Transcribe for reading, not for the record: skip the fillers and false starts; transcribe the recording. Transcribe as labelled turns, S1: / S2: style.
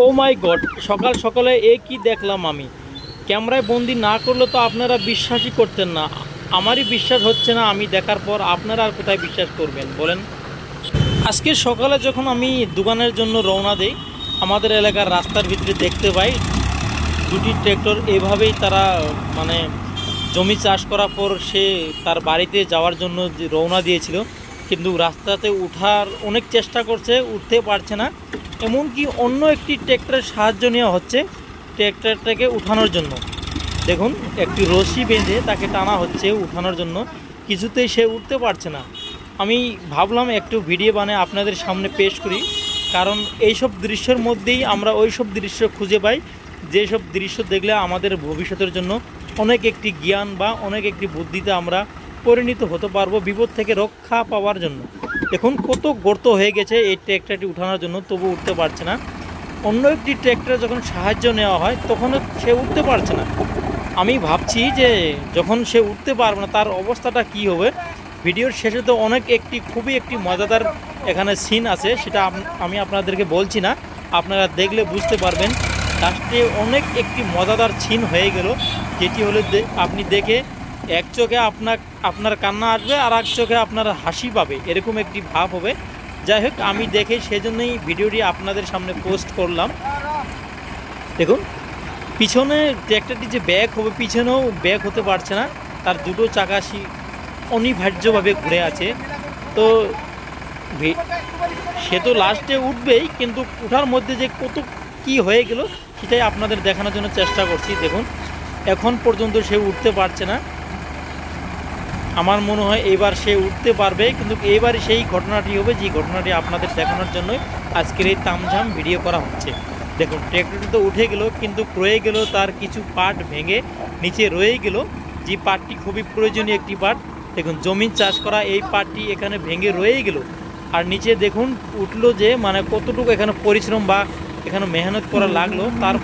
S1: ও মাই god, সকাল সকালে এ কি দেখলাম আমি! ক্যামেরায় বন্দি না করলে তো আপনারা বিশ্বাসই করতেন না। আমারই বিশ্বাস হচ্ছে না, আমি দেখার পর আপনারা আর কোথায় বিশ্বাস করবেন বলেন? আজকে সকালে যখন আমি দোকানের জন্য রওনা দেই, আমাদের এলাকার রাস্তার ভিতরে দেখতে পাই দুটি ট্র্যাক্টর এভাবেই তারা মানে জমি চাষ করার পর সে তার বাড়িতে যাওয়ার জন্য যে রওনা দিয়েছিল, কিন্তু রাস্তাতে উঠার অনেক চেষ্টা করছে, উঠতে পারছে না। এমনকি অন্য একটি ট্র্যাক্টরের সাহায্য নেওয়া হচ্ছে ট্র্যাক্টরটাকে উঠানোর জন্য। দেখুন, একটি রশি বেঁধে তাকে টানা হচ্ছে উঠানোর জন্য, কিছুতেই সে উঠতে পারছে না। আমি ভাবলাম একটু ভিডিও বানিয়ে আপনাদের সামনে পেশ করি, কারণ এইসব দৃশ্যের মধ্যেই আমরা ওই সব দৃশ্য খুঁজে পাই, যেসব দৃশ্য দেখলে আমাদের ভবিষ্যতের জন্য অনেক একটি জ্ঞান বা অনেক একটি বুদ্ধিতে আমরা পরিণত হতে পারবো, বিপদ থেকে রক্ষা পাওয়ার জন্য। দেখুন কত গর্ত হয়ে গেছে এই ট্র্যাক্টরটি উঠানোর জন্য, তবু উঠতে পারছে না। অন্য একটি ট্র্যাক্টরে যখন সাহায্য নেওয়া হয় তখনও সে উঠতে পারছে না। আমি ভাবছি যে যখন সে উঠতে পারবে না তার অবস্থাটা কি হবে। ভিডিওর শেষে তো অনেক একটি খুবই একটি মজাদার এখানে সিন আছে, সেটা আমি আপনাদেরকে বলছি না, আপনারা দেখলে বুঝতে পারবেন। লাস্টে অনেক একটি মজাদার সিন হয়ে গেল, যেটি হলো আপনি দেখে এক চোখে আপনার কান্না আসবে আর এক চোখে আপনার হাসি পাবে, এরকম একটি ভাব হবে। যাই হোক, আমি দেখে সেজন্যই ভিডিওটি আপনাদের সামনে পোস্ট করলাম। দেখুন পিছনে ট্র্যাক্টরটি যে ব্যাক হবে, পিছনেও ব্যাক হতে পারছে না, তার দুটো চাকা অনিবার্যভাবে ঘুরে আছে। তো সে তো লাস্টে উঠবেই, কিন্তু ওঠার মধ্যে যে কত কি হয়ে গেল সেটাই আপনাদের দেখানোর জন্য চেষ্টা করছি। দেখুন এখন পর্যন্ত সে উঠতে পারছে না। আমার মনে হয় এবার সে উঠতে পারবে, কিন্তু এবারই সেই ঘটনাটি হবে যে ঘটনাটি আপনাদের দেখানোর জন্য আজকের এই তামঝাম ভিডিও করা হচ্ছে। দেখুন ট্র্যাক্টরটি তো উঠে গেল, কিন্তু রয়ে গেল তার কিছু পার্ট ভেঙে নিচে রয়ে গেল, যে পার্টটি খুবই প্রয়োজনীয় একটি পার্ট। দেখুন জমি চাষ করা এই পার্টটি এখানে ভেঙে রয়ে গেল, আর নিচে দেখুন উঠলো যে মানে কতটুকু এখানে পরিশ্রম বা এখানে মেহনত করা লাগলো, তার